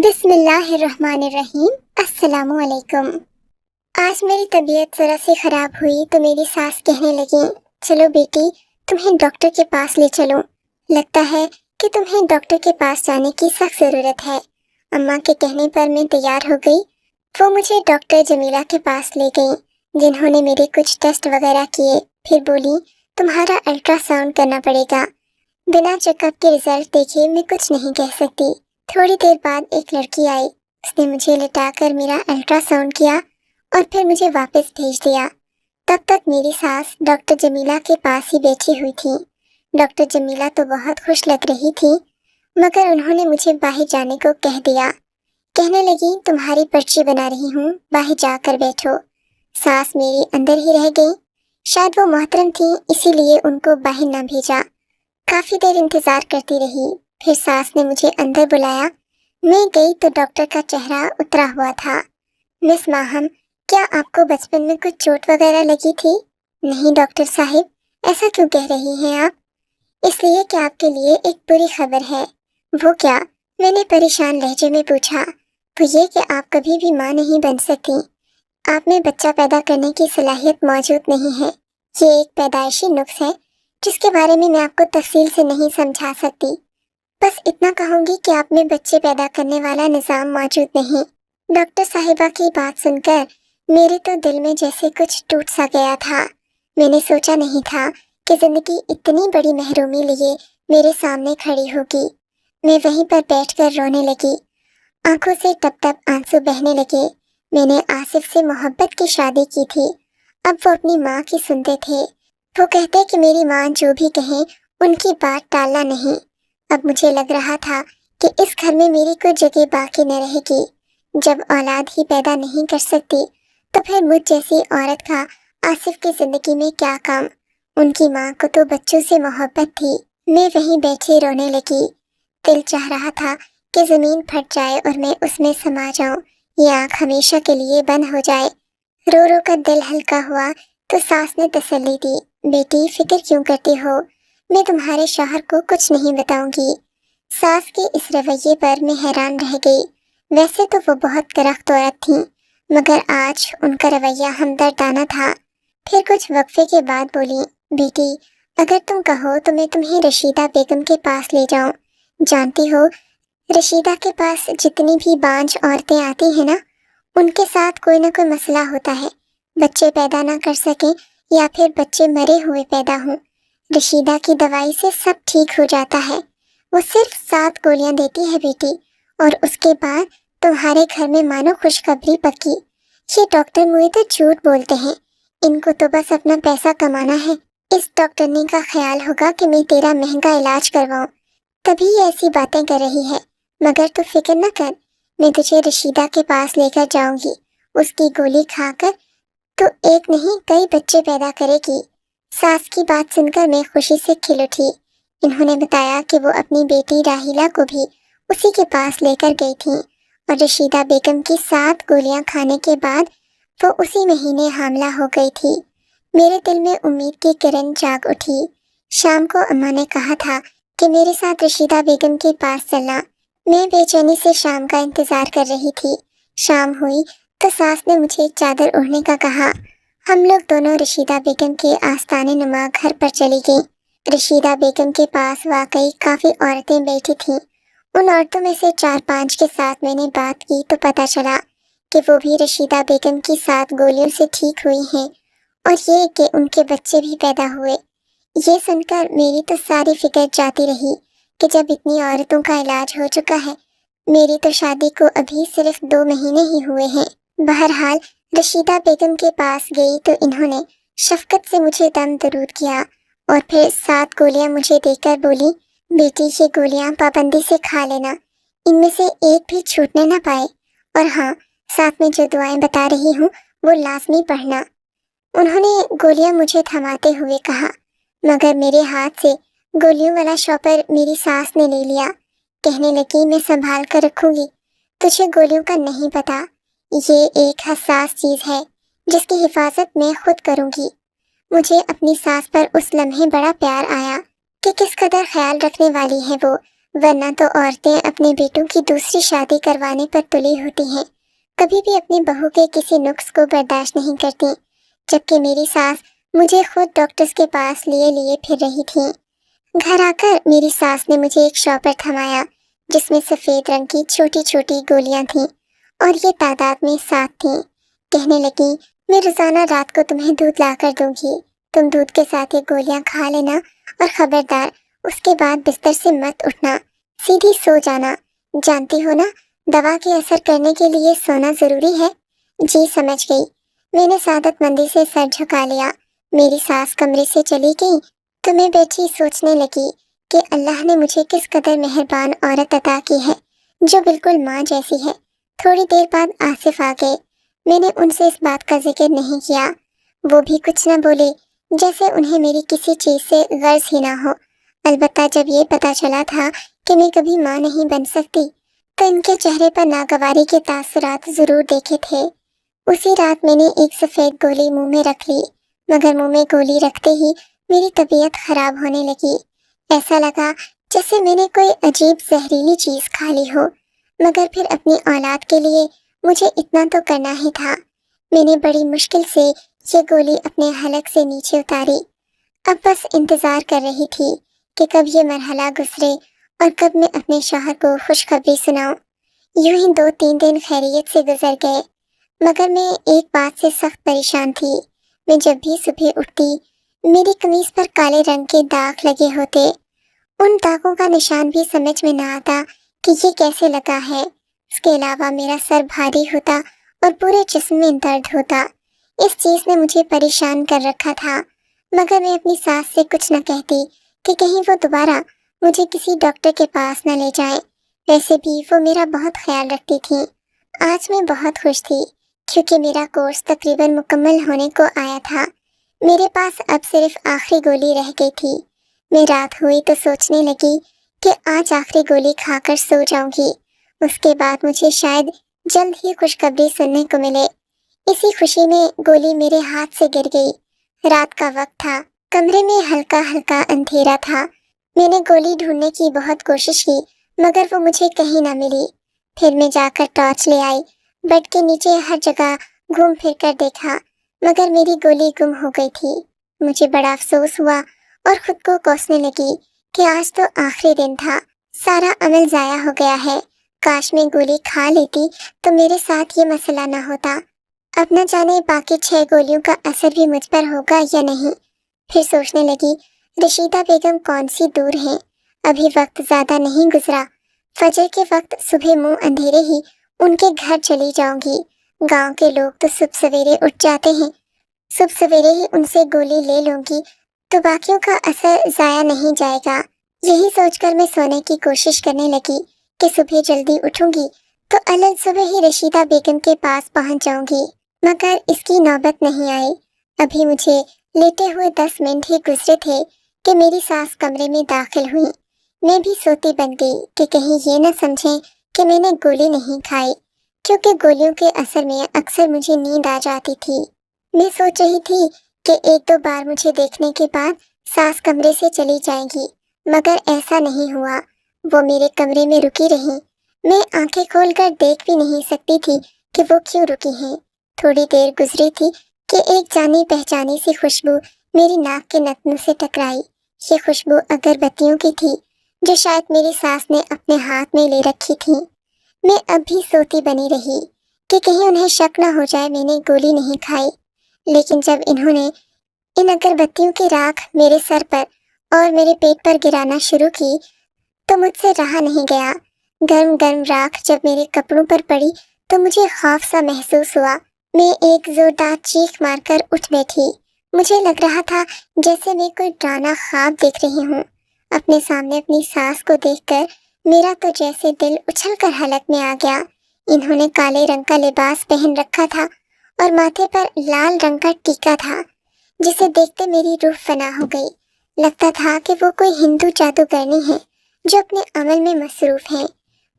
بسم اللہ الرحمن الرحیم۔ السلام علیکم۔ آج میری طبیعت ذرا سی خراب ہوئی تو میری ساس کہنے لگی، چلو بیٹی تمہیں ڈاکٹر کے پاس لے چلوں، لگتا ہے کہ تمہیں ڈاکٹر کے پاس جانے کی سخت ضرورت ہے۔ اماں کے کہنے پر میں تیار ہو گئی۔ وہ مجھے ڈاکٹر جمیلہ کے پاس لے گئیں، جنہوں نے میرے کچھ ٹیسٹ وغیرہ کیے، پھر بولی تمہارا الٹرا ساؤنڈ کرنا پڑے گا۔ بنا چیک اپ کے رزلٹ دیکھے میں کچھ نہیں کہہ سکتی۔ تھوڑی دیر بعد ایک لڑکی آئی، اس نے مجھے لٹا کر میرا الٹرا ساؤنڈ کیا اور پھر مجھے واپس بھیج دیا۔ تب تک میری ساس ڈاکٹر جمیلہ کے پاس ہی بیٹھی ہوئی تھی۔ ڈاکٹر جمیلہ تو بہت خوش لگ رہی تھی، مگر انہوں نے مجھے باہر جانے کو کہہ دیا۔ کہنے لگی تمہاری پرچی بنا رہی ہوں، باہر جا کر بیٹھو۔ ساس میری اندر ہی رہ گئی، شاید وہ محترم تھی اسی لیے ان کو باہر نہ بھیجا۔ کافی دیر انتظار کرتی رہی، پھر ساس نے مجھے اندر بلایا۔ میں گئی تو ڈاکٹر کا چہرہ اترا ہوا تھا۔ مس ماہم، کیا آپ کو بچپن میں کچھ چوٹ وغیرہ لگی تھی؟ نہیں ڈاکٹر صاحب، ایسا کیوں کہہ رہی ہیں آپ؟ اس لیے کہ آپ کے لیے ایک بری خبر ہے۔ وہ کیا؟ میں نے پریشان لہجے میں پوچھا۔ وہ یہ کہ آپ کبھی بھی ماں نہیں بن سکتی، آپ میں بچہ پیدا کرنے کی صلاحیت موجود نہیں ہے۔ یہ ایک پیدائشی نقص ہے جس کے بارے میں آپ کو تفصیل سے نہیں سمجھا سکتی۔ بس اتنا کہوں گی کہ آپ میں بچے پیدا کرنے والا نظام موجود نہیں۔ ڈاکٹر صاحبہ کی بات سن کر میرے تو دل میں جیسے کچھ ٹوٹ سا گیا تھا۔ میں نے سوچا نہیں تھا کہ زندگی اتنی بڑی محرومی لیے میرے سامنے کھڑی ہوگی۔ میں وہیں پر بیٹھ کر رونے لگی، آنکھوں سے ٹپ ٹپ آنسو بہنے لگے۔ میں نے آصف سے محبت کی شادی کی تھی، اب وہ اپنی ماں کی سنتے تھے۔ وہ کہتے کہ میری ماں جو بھی کہیں ان کی بات ٹالنا نہیں۔ اب مجھے لگ رہا تھا کہ اس گھر میں میری کوئی جگہ باقی نہ رہے گی۔ جب اولاد ہی پیدا نہیں کر سکتی تو پھر مجھ جیسی عورت کا آصف کی زندگی میں کیا کام؟ ان کی ماں کو تو بچوں سے محبت تھی۔ میں وہیں بیٹھی رونے لگی۔ دل چاہ رہا تھا کہ زمین پھٹ جائے اور میں اس میں سما جاؤں، یہ آنکھ ہمیشہ کے لیے بند ہو جائے۔ رو رو کر دل ہلکا ہوا تو ساس نے تسلی دی، بیٹی فکر کیوں کرتی ہو، میں تمہارے شوہر کو کچھ نہیں بتاؤں گی۔ ساس کے اس رویے پر میں حیران رہ گئی۔ ویسے تو وہ بہت درخت عورت تھیں، مگر آج ان کا رویہ ہمدردانہ تھا۔ پھر کچھ وقفے کے بعد بولی، بیٹی اگر تم کہو تو میں تمہیں رشیدہ بیگم کے پاس لے جاؤں۔ جانتی ہو رشیدہ کے پاس جتنی بھی بانجھ عورتیں آتی ہیں نا، ان کے ساتھ کوئی نہ کوئی مسئلہ ہوتا ہے، بچے پیدا نہ کر سکیں یا پھر بچے مرے ہوئے پیدا ہوں۔ رشیدہ کی دوائی سے سب ٹھیک ہو جاتا ہے، وہ صرف 7 گولیاں دیتی ہے بیٹی، اور اس کے بعد تمہارے گھر میں مانو خوشخبری پکی۔ یہ ڈاکٹر مجھے تو جھوٹ بولتے ہیں، ان کو تو بس اپنا پیسہ کمانا ہے۔ اس ڈاکٹرنی کا خیال ہوگا کہ میں تیرا مہنگا علاج کرواؤں، تبھی یہ ایسی باتیں کر رہی ہے۔ مگر تو فکر نہ کر، میں تجھے رشیدہ کے پاس لے کر جاؤں گی، اس کی گولی کھا کر تو ایک نہیں کئی بچے پیدا کرے گی۔ ساس کی بات سن کر میں خوشی سے کھل اٹھی۔ انہوں نے بتایا کہ وہ اپنی بیٹی راحیلہ کو بھی اسی کے پاس لے کر گئی تھیں، اور رشیدہ بیگم کی 7 گولیاں کھانے کے بعد وہ اسی مہینے حاملہ ہو گئی تھی۔ میرے دل میں امید کی کرن جاگ اٹھی۔ شام کو اماں نے کہا تھا کہ میرے ساتھ رشیدہ بیگم کے پاس چلنا۔ میں بے چینی سے شام کا انتظار کر رہی تھی۔ شام ہوئی تو ساس نے مجھے چادر اوڑھنے کا کہا۔ ہم لوگ دونوں رشیدہ بیگم کے آستانے نما گھر پر چلی گئیں۔ رشیدہ بیگم کے پاس واقعی کافی عورتیں بیٹھی تھیں۔ ان عورتوں میں سے 4-5 کے ساتھ میں نے بات کی تو پتہ چلا کہ وہ بھی رشیدہ بیگم کی 7 گولیوں سے ٹھیک ہوئی ہیں، اور یہ کہ ان کے بچے بھی پیدا ہوئے۔ یہ سن کر میری تو ساری فکر جاتی رہی کہ جب اتنی عورتوں کا علاج ہو چکا ہے، میری تو شادی کو ابھی صرف 2 مہینے ہی ہوئے ہیں۔ بہرحال رشیدہ بیگم کے پاس گئی تو انہوں نے شفقت سے مجھے دم درود کیا اور پھر 7 گولیاں مجھے دے کر بولی، بیٹی یہ گولیاں پابندی سے کھا لینا، ان میں سے ایک بھی چھوٹنے نہ پائے، اور ہاں ساتھ میں جو دعائیں بتا رہی ہوں وہ لازمی پڑھنا۔ انہوں نے گولیاں مجھے تھماتے ہوئے کہا، مگر میرے ہاتھ سے گولیوں والا شاپر میری ساس نے لے لیا۔ کہنے لگی میں سنبھال کر رکھوں گی، تجھے گولیوں کا نہیں پتا، یہ ایک حساس چیز ہے جس کی حفاظت میں خود کروں گی۔ مجھے اپنی ساس پر اس لمحے بڑا پیار آیا کہ کس قدر خیال رکھنے والی ہے وہ، ورنہ تو عورتیں اپنے بیٹوں کی دوسری شادی کروانے پر تلی ہوتی ہیں، کبھی بھی اپنی بہو کے کسی نقص کو برداشت نہیں کرتی، جبکہ میری ساس مجھے خود ڈاکٹرز کے پاس لیے پھر رہی تھیں۔ گھر آ کر میری ساس نے مجھے ایک شاپر تھمایا جس میں سفید رنگ کی چھوٹی چھوٹی گولیاں تھیں اور یہ تعداد میں 7 تھیں۔ کہنے لگی، میں روزانہ رات کو تمہیں دودھ لا کر دوں گی، تم دودھ کے ساتھ یہ گولیاں کھا لینا اور خبردار اس کے بعد بستر سے مت اٹھنا، سیدھی سو جانا، جانتی ہو نا دوا کے اثر کرنے کے لیے سونا ضروری ہے۔ جی سمجھ گئی، میں نے سعادت مندی سے سر جھکا لیا۔ میری ساس کمرے سے چلی گئی تو میں بیٹھی سوچنے لگی کہ اللہ نے مجھے کس قدر مہربان عورت عطا کی ہے جو بالکل ماں جیسی ہے۔ تھوڑی دیر بعد آصف آ گئے۔ میں نے ان سے اس بات کا ذکر نہیں کیا، وہ بھی کچھ نہ بولے، جیسے انہیں میری کسی چیز سے غرض ہی نہ ہو۔ البتہ جب یہ پتا چلا تھا کہ میں کبھی ماں نہیں بن سکتی تو ان کے چہرے پر ناگواری کے تاثرات ضرور دیکھے تھے۔ اسی رات میں نے ایک سفید گولی منہ میں رکھ لی، مگر منہ میں گولی رکھتے ہی میری طبیعت خراب ہونے لگی۔ ایسا لگا جیسے میں نے کوئی عجیب زہریلی چیز کھا لی ہو، مگر پھر اپنی اولاد کے لیے مجھے اتنا تو کرنا ہی تھا۔ میں نے بڑی مشکل سے یہ گولی اپنے حلق سے نیچے اتاری۔ اب بس انتظار کر رہی تھی کہ کب یہ مرحلہ گزرے اور کب میں اپنے شوہر کو خوشخبری سناؤں۔ یوں ہی 2-3 دن خیریت سے گزر گئے، مگر میں ایک بات سے سخت پریشان تھی۔ میں جب بھی صبح اٹھتی میری قمیص پر کالے رنگ کے داغ لگے ہوتے، ان داغوں کا نشان بھی سمجھ میں نہ آتا کہ یہ کیسے لگا ہے۔ اس کے علاوہ میرا سر بھاری ہوتا اور پورے جسم میں درد ہوتا۔ اس چیز نے مجھے پریشان کر رکھا تھا، مگر میں اپنی ساس سے کچھ نہ کہتی کہ کہیں وہ دوبارہ مجھے کسی ڈاکٹر کے پاس نہ لے جائیں۔ ویسے بھی وہ میرا بہت خیال رکھتی تھیں۔ آج میں بہت خوش تھی کیونکہ میرا کورس تقریباً مکمل ہونے کو آیا تھا۔ میرے پاس اب صرف آخری گولی رہ گئی تھی۔ میں رات ہوئی تو سوچنے لگی کہ آج آخری گولی کھا کر سو جاؤں گی، اس کے بعد مجھے شاید جلد ہی خوشخبری سننے کو ملے۔ اسی خوشی میں گولی میرے ہاتھ سے گر گئی۔ رات کا وقت تھا، کمرے میں ہلکا ہلکا اندھیرا تھا۔ میں نے گولی ڈھونڈنے کی بہت کوشش کی مگر وہ مجھے کہیں نہ ملی۔ پھر میں جا کر ٹارچ لے آئی، بیڈ کے نیچے ہر جگہ گھوم پھر کر دیکھا، مگر میری گولی گم ہو گئی تھی۔ مجھے بڑا افسوس ہوا اور خود کو کوسنے لگی کہ آج تو آخری دن تھا، سارا عمل ضائع ہو گیا ہے۔ کاش میں گولی کھا لیتی تو میرے ساتھ یہ مسئلہ نہ ہوتا۔ اب نہ جانے باقی 6 گولیوں کا اثر بھی مجھ پر ہوگا یا نہیں۔ پھر سوچنے لگی، رشیدہ بیگم کون سی دور ہیں، ابھی وقت زیادہ نہیں گزرا۔ فجر کے وقت صبح منہ اندھیرے ہی ان کے گھر چلی جاؤں گی۔ گاؤں کے لوگ تو صبح سویرے اٹھ جاتے ہیں، صبح سویرے ہی ان سے گولی لے لوں گی تو باقیوں کا اثر ضائع نہیں جائے گا۔ یہی سوچ کر میں سونے کی کوشش کرنے لگی کہ صبح جلدی اٹھوں گی تو الگ صبح ہی رشیدہ بیگم کے پاس پہنچ جاؤں گی، مگر اس کی نوبت نہیں آئی۔ ابھی مجھے لیٹے ہوئے 10 منٹ ہی گزرے تھے کہ میری ساس کمرے میں داخل ہوئی۔ میں بھی سوتی بن گئی کہ کہیں یہ نہ سمجھیں کہ میں نے گولی نہیں کھائی، کیونکہ گولیوں کے اثر میں اکثر مجھے نیند آ جاتی تھی۔ میں سوچ رہی تھی کہ 1-2 بار مجھے دیکھنے کے بعد ساس کمرے سے چلی جائیں گی، مگر ایسا نہیں ہوا۔ وہ میرے کمرے میں رکی رہیں۔ میں آنکھیں کھول کر دیکھ بھی نہیں سکتی تھی کہ وہ کیوں رکی ہیں۔ تھوڑی دیر گزری تھی کہ ایک جانی پہچانی سی خوشبو میری ناک کے نتنوں سے ٹکرائی۔ یہ خوشبو اگربتیوں کی تھی جو شاید میری ساس نے اپنے ہاتھ میں لے رکھی تھی۔ میں اب بھی سوتی بنی رہی کہ کہیں انہیں شک نہ ہو جائے میں نے گولی نہیں کھائی، لیکن جب انہوں نے ان اگربتیوں کی راکھ میرے سر پر اور میرے پیٹ پر گرانا شروع کی تو مجھ سے رہا نہیں گیا۔ گرم گرم راکھ جب میرے کپڑوں پر پڑی تو مجھے خوف سا محسوس ہوا۔ میں ایک زوردار چیخ مار کر اٹھ بیٹھی۔ مجھے لگ رہا تھا جیسے میں کوئی ڈرانا خواب دیکھ رہی ہوں۔ اپنے سامنے اپنی ساس کو دیکھ کر میرا تو جیسے دل اچھل کر حلق میں آ گیا۔ انہوں نے کالے رنگ کا لباس پہن رکھا تھا اور ماتھے پر لال رنگ کا ٹیکا تھا، جسے دیکھتے میری روح فنا ہو گئی۔ لگتا تھا کہ وہ کوئی ہندو جادوگرنی ہے جو اپنے عمل میں مصروف ہیں۔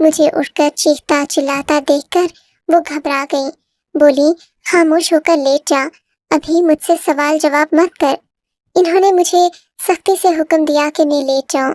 مجھے اٹھ کر چیختا چلاتا دیکھ کر وہ گھبرا گئیں۔ بولی، خاموش ہو کر لیٹ جا، ابھی مجھ سے سوال جواب مت کر۔ انہوں نے مجھے سختی سے حکم دیا کہ میں لیٹ جاؤں،